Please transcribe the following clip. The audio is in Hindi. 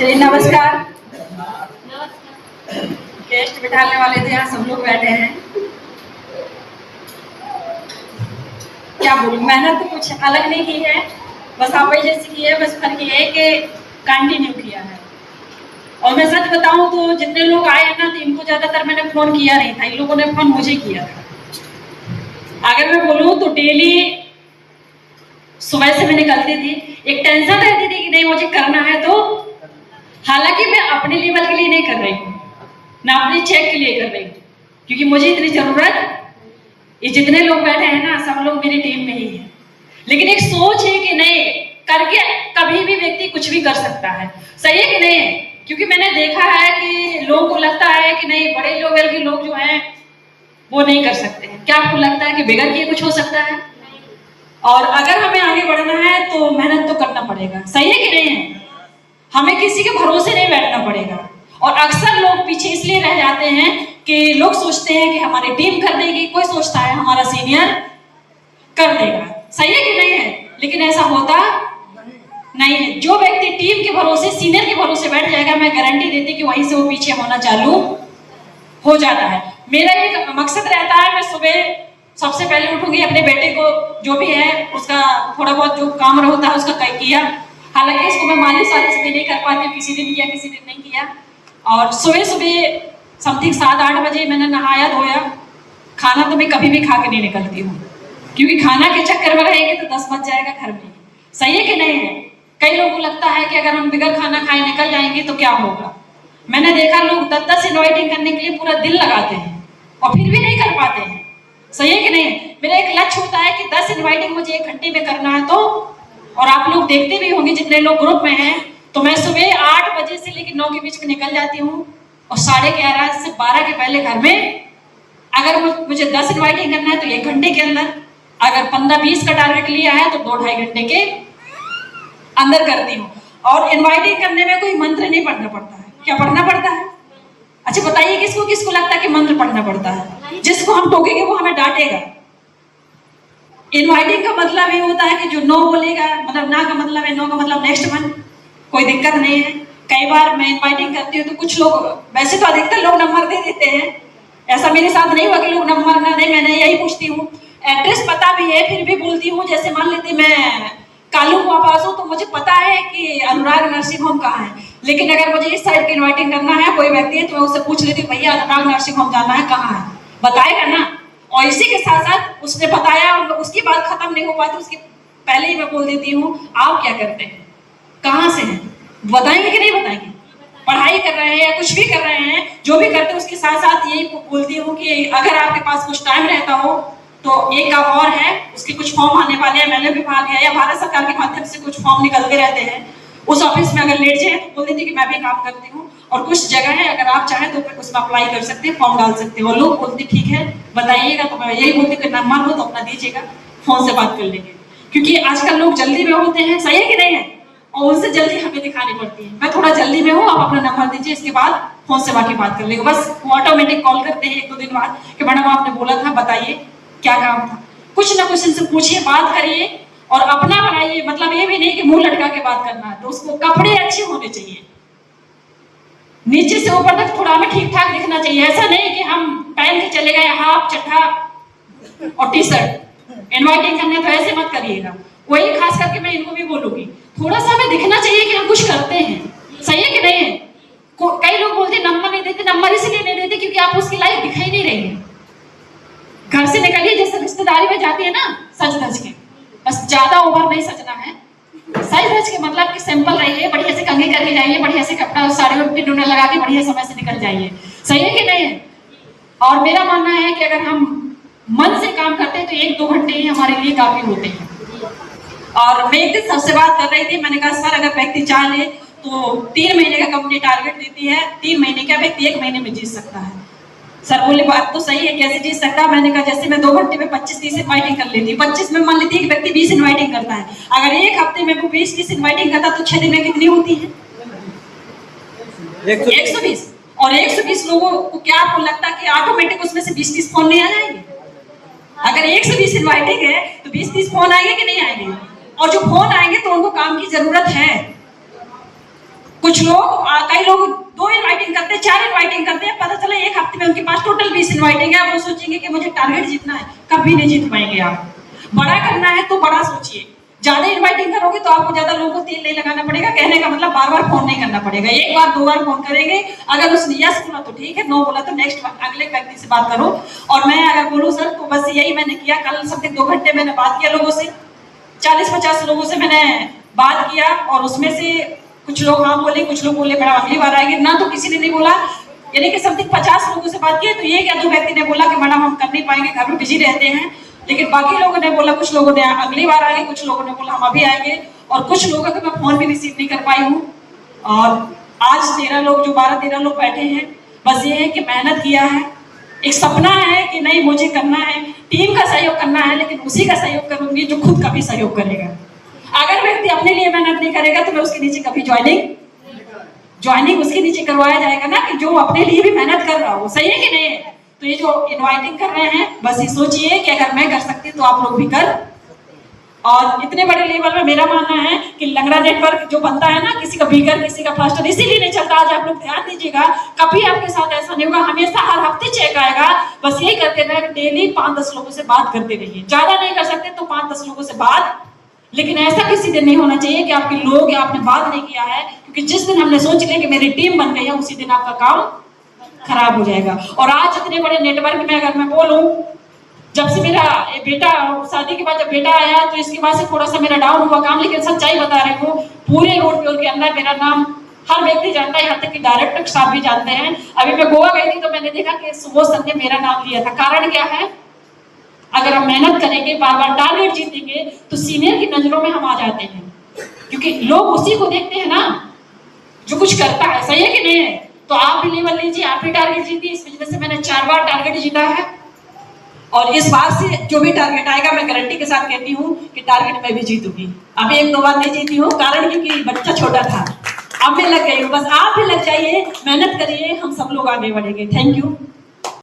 चलिए नमस्कार। गेस्ट बिठाने वाले तो यहाँ सब लोग बैठे हैं। क्या बोलूं, मेहनत तो कुछ अलग नहीं की है, बस आप ही जैसी की है। बस फर्क ये है कि कंटिन्यू किया है। और मैं सच बताऊं तो जितने लोग आए हैं ना, तो इनको ज्यादातर मैंने फोन किया नहीं था, इन लोगों ने फोन मुझे किया था। अगर मैं बोलूं तो डेली सुबह से मैं निकलती थी, एक टेंशन रहती थी कि नहीं मुझे करना है। तो हालांकि मैं अपने लेवल के लिए नहीं कर रही हूँ, ना अपनी चेक के लिए कर रही हूँ, क्योंकि मुझे इतनी जरूरत, ये जितने लोग बैठे हैं ना सब लोग मेरी टीम में ही है। लेकिन एक सोच है कि नहीं, करके कभी भी व्यक्ति कुछ भी कर सकता है। सही है कि नहीं है? क्योंकि मैंने देखा है कि लोगों को लगता है कि नहीं, बड़े लेवल के लोग जो हैं वो नहीं कर सकते हैं। क्या आपको लगता है कि बगैर किए कुछ हो सकता है? और अगर हमें आगे बढ़ना है तो मेहनत तो करना पड़ेगा। सही है कि नहीं है? हमें किसी के भरोसे नहीं बैठना पड़ेगा। और अक्सर लोग पीछे इसलिए रह जाते हैं कि लोग सोचते हैं कि हमारी टीम कर देगी, कोई सोचता है हमारा सीनियर कर देगा। सही है कि नहीं है? लेकिन ऐसा होता नहीं है। जो व्यक्ति टीम के भरोसे, सीनियर के भरोसे बैठ जाएगा, मैं गारंटी देती कि वहीं से वो पीछे होना चालू हो जाता है। मेरा ये मकसद रहता है, मैं सुबह सबसे पहले उठूंगी, अपने बेटे को जो भी है उसका थोड़ा बहुत जो काम होता है उसका किया। हालांकि इसको मैं मालिश वालिश भी नहीं कर पाती, किसी दिन किया किसी दिन नहीं किया। और सुबह सुबह समथिंग 7-8 बजे मैंने नहाया धोया। खाना तो मैं कभी भी खा के नहीं निकलती हूँ, क्योंकि खाना के चक्कर में रहेंगे तो 10 बज जाएगा घर में। सही है कि नहीं है? कई लोगों को लगता है कि अगर हम बिगर खाना खाए निकल जाएंगे तो क्या होगा। मैंने देखा लोग 10-10 इन्वाइटिंग करने के लिए पूरा दिल लगाते हैं और फिर भी नहीं कर पाते हैं। सही है कि नहीं? मेरा एक लक्ष्य होता है कि 10 इन्वाइटिंग मुझे 1 घंटे में करना है। तो और आप लोग देखते भी होंगे जितने लोग ग्रुप में हैं, तो मैं सुबह 8 बजे से लेकर 9 के बीच में निकल जाती हूँ और 11:30 से 12 के पहले घर में। अगर मुझे 10 इन्वाइटिंग करना है तो 1 घंटे के अंदर, अगर 15-20 का टारगेट लिया है तो 2-2.5 घंटे के अंदर करती हूँ। और इन्वाइटिंग करने में कोई मंत्र नहीं पढ़ना पड़ता है। क्या पढ़ना पड़ता है? अच्छा बताइए, किसको किसको लगता है कि मंत्र पढ़ना पड़ता है? जिसको हम टोकेंगे वो हमें डांटेगा। इनवाइटिंग का मतलब ये होता है कि जो नो बोलेगा, मतलब ना का मतलब है नो का मतलब नेक्स्ट वन, कोई दिक्कत नहीं है। कई बार मैं इनवाइटिंग करती हूँ तो कुछ लोग, वैसे तो अधिकतर लोग नंबर दे देते हैं, ऐसा मेरे साथ नहीं हुआ कि लोग नंबर ना दे। मैंने यही पूछती हूँ, एड्रेस पता भी है फिर भी बोलती हूँ। जैसे मान लेते मैं कालू वापस हूँ तो मुझे पता है कि अनुराग नर्सिंग होम कहाँ है, लेकिन अगर मुझे इस साइड की इन्वाइटिंग करना है कोई व्यक्ति है तो मैं उससे पूछ लेती हूँ, भैया अनुराग नर्सिंग होम जाना है, कहाँ है? बताएगा ना। और इसी के साथ साथ उसने बताया और उसकी बात खत्म नहीं हो पाती, उसके पहले ही मैं बोल देती हूँ आप क्या करते हैं, कहाँ से हैं, बताएंगे कि नहीं बताएंगे? पढ़ाई कर रहे हैं या कुछ भी कर रहे हैं, जो भी करते हैं उसके साथ साथ यही बोलती हूँ कि अगर आपके पास कुछ टाइम रहता हो तो एक काम और है, उसके कुछ फॉर्म आने वाले हैं, मैंने विभाग है या भारत सरकार के माध्यम से कुछ फॉर्म निकलते रहते हैं, उस ऑफिस में अगर लेट जाए तो बोल देती कि मैं भी काम करती हूँ और कुछ जगह है अगर आप चाहें तो फिर उसमें अप्लाई कर सकते हैं, फॉर्म डाल सकते हैं। वो लोग बोलते ठीक है बताइएगा, तो मैं यही बोलती कि नंबर हो तो अपना दीजिएगा, फोन से बात कर लेंगे। क्योंकि आजकल लोग जल्दी में होते हैं, सही है कि नहीं है? और उनसे जल्दी हमें दिखानी पड़ती है। मैं थोड़ा जल्दी में हूँ, आप अपना नंबर दीजिए, इसके बाद फोन से बाकी बात कर लेंगे। बस वो ऑटोमेटिक कॉल करते हैं 1-2 दिन बाद कि मैडम आपने बोला था, बताइए क्या काम था। कुछ ना कुछ इनसे पूछिए, बात करिए और अपना बनाइए। मतलब ये भी नहीं कि मुंह लटका के बात करना है, तो उसको कपड़े अच्छे होने चाहिए, नीचे से ऊपर तक थोड़ा हमें ठीक ठाक दिखना चाहिए। ऐसा नहीं कि हम पहन के चले गए हाफ चड्ढा और टी शर्ट। इन्वाइटिंग करने तो ऐसे मत करिएगा। वही खास करके मैं इनको भी बोलूंगी, थोड़ा सा हमें दिखना चाहिए कि हम कुछ करते हैं। सही है कि नहीं है? कई लोग बोलते नंबर नहीं देते, नंबर इसलिए नहीं देते क्योंकि आप उसकी लाइफ दिखाई नहीं रही है। घर से निकलिए, जैसे रिश्तेदारी में जाती है ना, सज धज के, बस ज्यादा ओवर नहीं सजना है, सज धज के मतलब कि सिंपल रहिए, बढ़िया से कंघी करके जाइए, बढ़िया से कपड़ा साड़ी और पिन लगा के बढ़िया समय से निकल जाइए। सही है कि नहीं है? और मेरा मानना है कि अगर हम मन से काम करते हैं तो 1-2 घंटे ही हमारे लिए काफी होते हैं। और मैं एक दिन सबसे बात कर रही थी, मैंने कहा सर अगर व्यक्ति चाह ले तो 3 महीने का कंपनी टारगेट देती है, 3 महीने का व्यक्ति 1 महीने में जीत सकता है। सर बोले बात तो सही है, कैसे जीत सकता है? मैंने कहा जैसे मैं 2 घंटे में 25-30 इन्वाइटिंग कर लेती हूँ, 25 में मान लेती है कि व्यक्ति 20 इन्वाइटिंग करता है, अगर 1 हफ्ते में वो 20-30 इन्वाइटिंग करता तो 6 दिन में कितनी होती है? 120। और 120 लोगों को क्या आपको लगता है कि ऑटोमेटिक उसमें से 20-30 फोन नहीं आ जाएंगे? अगर 120 इन्वाइटिंग है तो 20-30 फोन आएंगे कि नहीं आएंगे? और जो फोन आएंगे तो उनको काम की जरूरत है, कुछ कुछ लोग कई लोग 2 इनवाइटिंग करते हैं, 4 इनवाइटिंग करते हैं, पता चला एक हफ्ते में उनके पास टोटल 20 इनवाइटिंग है। वो सोचेंगे कि मुझे टारगेट जीतना है, कभी नहीं जीत पाएंगे आप। बड़ा करना है तो बड़ा सोचिए, ज्यादा इनवाइटिंग करोगे तो आपको ज्यादा लोगों को तेल नहीं लगाना पड़ेगा। कहने का मतलब बार बार फोन नहीं करना पड़ेगा, एक बार 2 बार फोन करेंगे। अगर उसने यस बोला तो ठीक है, नो बोला तो नेक्स्ट अगले व्यक्ति से बात करो। और मैं अगर बोलूँ सर तो बस यही मैंने किया। कल समथिंग 2 घंटे मैंने बात किया लोगों से, 40-50 लोगों से मैंने बात किया, और उसमें से कुछ लोग हाँ बोले, कुछ लोग बोले मैडम अगली बार आएंगे ना, तो किसी ने नहीं बोला। यानी कि समथिंग 50 लोगों से बात की तो एक या 2 व्यक्ति ने बोला कि मैडम हम कर नहीं पाएंगे, घर में बिजी रहते हैं। लेकिन बाकी लोगों ने बोला, कुछ लोगों ने अगली बार आएंगे, कुछ लोगों ने बोला हम अभी आएंगे, और कुछ लोगों का मैं फोन भी रिसीव नहीं कर पाई हूँ। और आज 13 लोग, जो 12-13 लोग बैठे हैं, बस ये है कि मेहनत किया है, एक सपना है कि नहीं मुझे करना है, टीम का सहयोग करना है, लेकिन उसी का सहयोग करूंगी जो खुद कभी सहयोग करेगा। अगर व्यक्ति अपने लिए मेहनत नहीं करेगा तो मैं उसके नीचे कभी ज्वाइनिंग उसके नीचे करवाया जाएगा ना, कि जो अपने लिए भी मेहनत कर रहा हो। सही है कि नहीं? तो ये जो इनवाइटिंग कर रहे हैं, बस ये सोचिए कि अगर मैं कर सकती तो आप लोग भी कर। और इतने बड़े लेवल में मेरा मानना है कि लंगड़ा नेटवर्क जो बनता है ना, किसी का बीकर किसी का फास्टर इसीलिए नहीं चलता। आज आप लोग ध्यान दीजिएगा, कभी आपके साथ ऐसा नहीं होगा, हमेशा हर हफ्ते चेक आएगा। बस यही करते रहे, डेली 5-10 लोगों से बात करते रहिए। ज्यादा नहीं कर सकते तो 5-10 लोगों से बात, लेकिन ऐसा किसी दिन नहीं होना चाहिए कि आपके लोग या आपने बात नहीं किया है, क्योंकि जिस दिन हमने सोच लिया कि मेरी टीम बन गई है, उसी दिन आपका काम खराब हो जाएगा। और आज इतने बड़े नेटवर्क में अगर मैं बोलूं, जब से मेरा बेटा शादी के बाद जब बेटा आया तो इसके बाद से थोड़ा सा मेरा डाउन हुआ काम, लेकिन सच्चाई बता रही हूँ, पूरे रोड पे के अंदर मेरा नाम हर व्यक्ति जानता है, यहाँ तक कि डायरेक्टर साहब भी जानते हैं। अभी मैं गोवा गई थी तो मैंने देखा कि सुबह संडे मेरा नाम लिया था। कारण क्या है? अगर हम मेहनत करेंगे, बार बार टारगेट जीतेंगे, तो सीनियर की नजरों में हम आ जाते हैं, क्योंकि लोग उसी को देखते हैं ना जो कुछ करता है। सही है कि नहीं? तो आप भी लेवल लीजिए, आप भी टारगेट जीतिए। इस वजह से मैंने 4 बार टारगेट जीता है, और इस बार से जो भी टारगेट आएगा मैं गारंटी के साथ कहती हूँ कि टारगेट मैं भी जीतूंगी। अभी 1-2 बार नहीं जीती हूँ, कारण क्योंकि बच्चा छोटा था। अब मैं लग गई हूँ, बस आप भी लग जाइए, मेहनत करिए, हम सब लोग आगे बढ़ेंगे। Thank you.